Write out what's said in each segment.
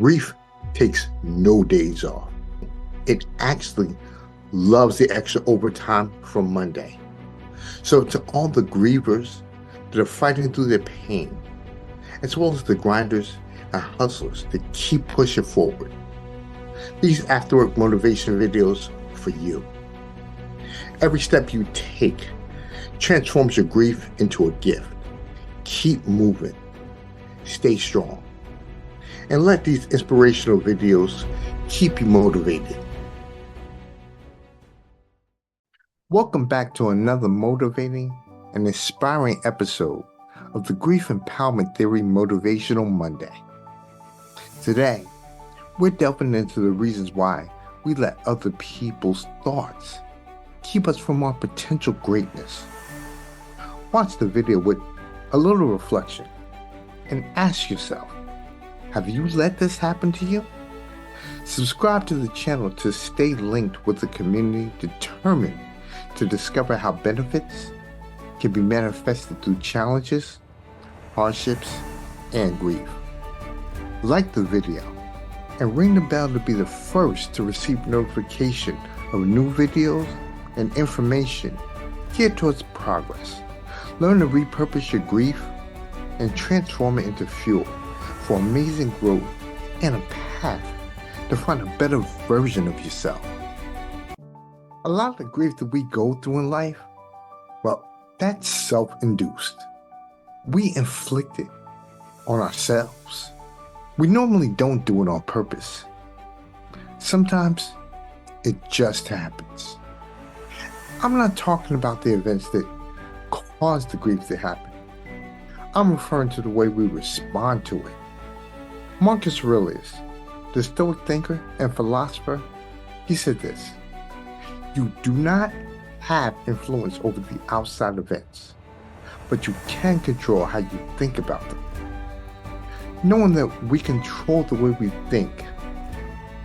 Grief takes no days off. It actually loves the extra overtime from Monday. So to all the grievers that are fighting through their pain, as well as the grinders and hustlers that keep pushing forward, these after-work motivation videos are for you. Every step you take transforms your grief into a gift. Keep moving. Stay strong. And let these inspirational videos keep you motivated. Welcome back to another motivating and inspiring episode of the Grief Empowerment Theory Motivational Monday. Today, we're delving into the reasons why we let other people's thoughts keep us from our potential greatness. Watch the video with a little reflection and ask yourself, have you let this happen to you? Subscribe to the channel to stay linked with the community determined to discover how benefits can be manifested through challenges, hardships, and grief. Like the video and ring the bell to be the first to receive notification of new videos and information geared towards progress. Learn to repurpose your grief and transform it into fuel for amazing growth and a path to find a better version of yourself. A lot of the grief that we go through in life, well, that's self-induced. We inflict it on ourselves. We normally don't do it on purpose. Sometimes it just happens. I'm not talking about the events that cause the grief to happen. I'm referring to the way we respond to it. Marcus Aurelius, the Stoic thinker and philosopher, he said this: you do not have influence over the outside events, but you can control how you think about them. Knowing that we control the way we think,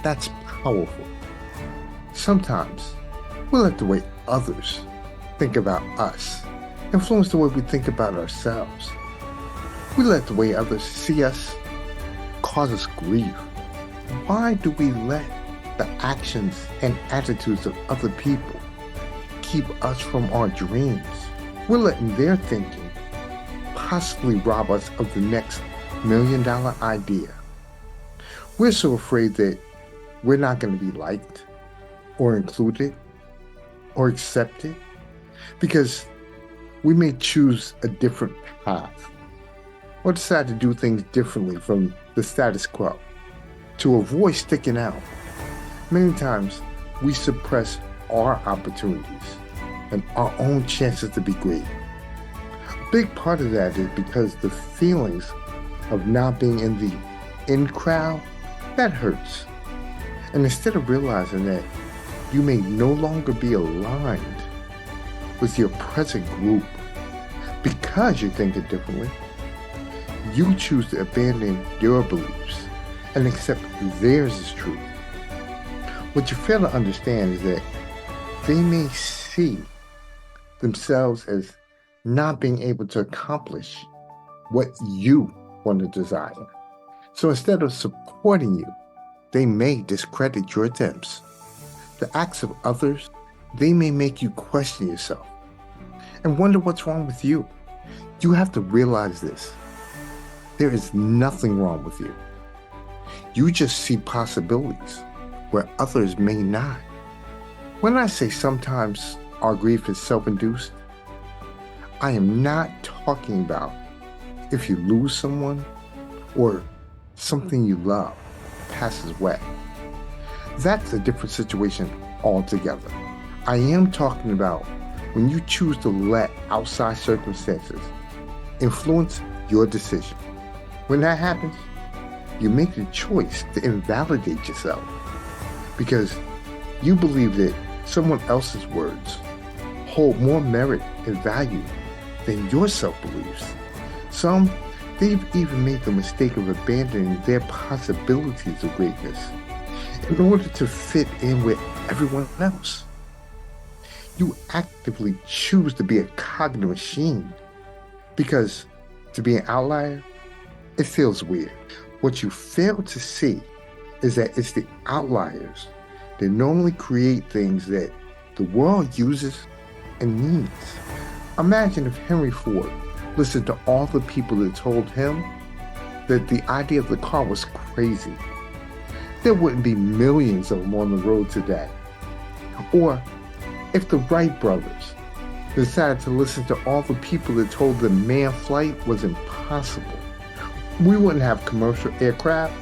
that's powerful. Sometimes we let the way others think about us influence the way we think about ourselves. We let the way others see us cause us grief. Why do we let the actions and attitudes of other people keep us from our dreams? We're letting their thinking possibly rob us of the next $1 million idea. We're so afraid that we're not going to be liked or included or accepted because we may choose a different path or decide to do things differently from the status quo to avoid sticking out. Many times we suppress our opportunities and our own chances to be great. A big part of that is because the feelings of not being in the in crowd, that hurts. And instead of realizing that you may no longer be aligned with your present group because you're thinking differently, you choose to abandon your beliefs and accept theirs as truth. What you fail to understand is that they may see themselves as not being able to accomplish what you want to desire. So instead of supporting you, they may discredit your attempts. The acts of others, they may make you question yourself and wonder what's wrong with you. You have to realize this. There is nothing wrong with you. You just see possibilities where others may not. When I say sometimes our grief is self-induced, I am not talking about if you lose someone or something you love passes away. That's a different situation altogether. I am talking about when you choose to let outside circumstances influence your decision. When that happens, you make the choice to invalidate yourself because you believe that someone else's words hold more merit and value than your self-beliefs. Some, they've even made the mistake of abandoning their possibilities of greatness in order to fit in with everyone else. You actively choose to be a cognitive machine because to be an outlier, it feels weird. What you fail to see is that it's the outliers that normally create things that the world uses and needs. Imagine if Henry Ford listened to all the people that told him that the idea of the car was crazy. There wouldn't be millions of them on the road today. Or if the Wright brothers decided to listen to all the people that told them manned flight was impossible, we wouldn't have commercial aircraft,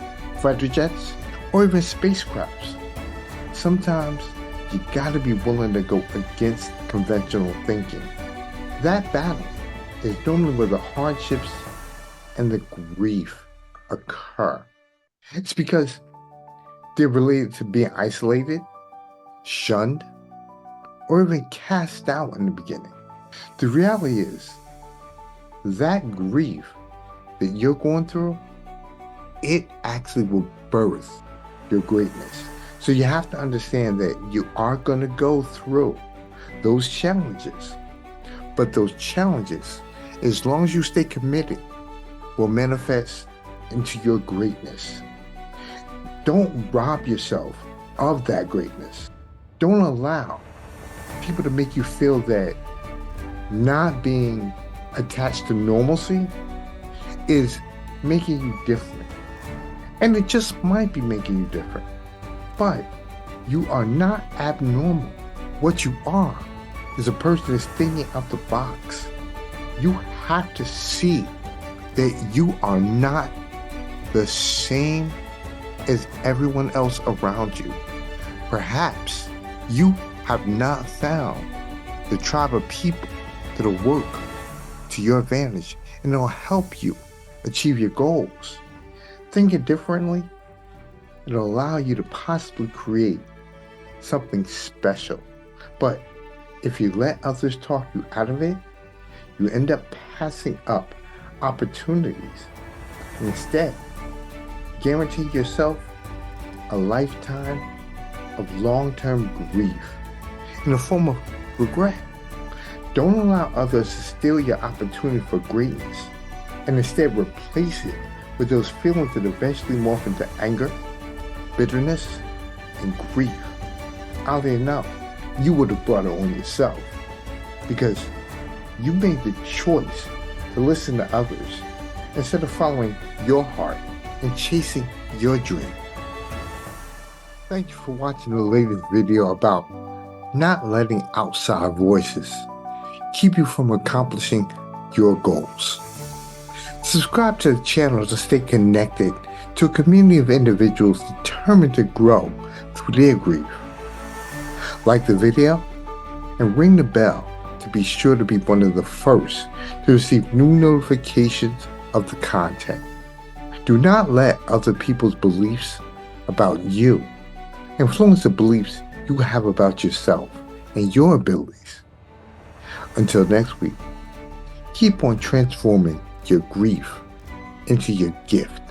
fighter jets, or even spacecrafts. Sometimes you gotta be willing to go against conventional thinking. That battle is normally where the hardships and the grief occur. It's because they're related to being isolated, shunned, or even cast out in the beginning. The reality is that grief that you're going through, it actually will birth your greatness. So you have to understand that you are going to go through those challenges. But those challenges, as long as you stay committed, will manifest into your greatness. Don't rob yourself of that greatness. Don't allow people to make you feel that not being attached to normalcy is making you different. And it just might be making you different. But you are not abnormal. What you are is a person that's thinking out the box. You have to see that you are not the same as everyone else around you. Perhaps you have not found the tribe of people that'll work to your advantage and it'll help you achieve your goals. Thinking differently, it'll allow you to possibly create something special. But if you let others talk you out of it, you end up passing up opportunities. Instead, guarantee yourself a lifetime of long-term grief in the form of regret. Don't allow others to steal your opportunity for greatness and instead replace it with those feelings that eventually morph into anger, bitterness, and grief. Oddly enough, you would have brought it on yourself because you made the choice to listen to others instead of following your heart and chasing your dream. Thank you for watching the latest video about not letting outside voices keep you from accomplishing your goals. Subscribe to the channel to stay connected to a community of individuals determined to grow through their grief. Like the video and ring the bell to be sure to be one of the first to receive new notifications of the content. Do not let other people's beliefs about you influence the beliefs you have about yourself and your abilities. Until next week, keep on transforming your grief into your gift.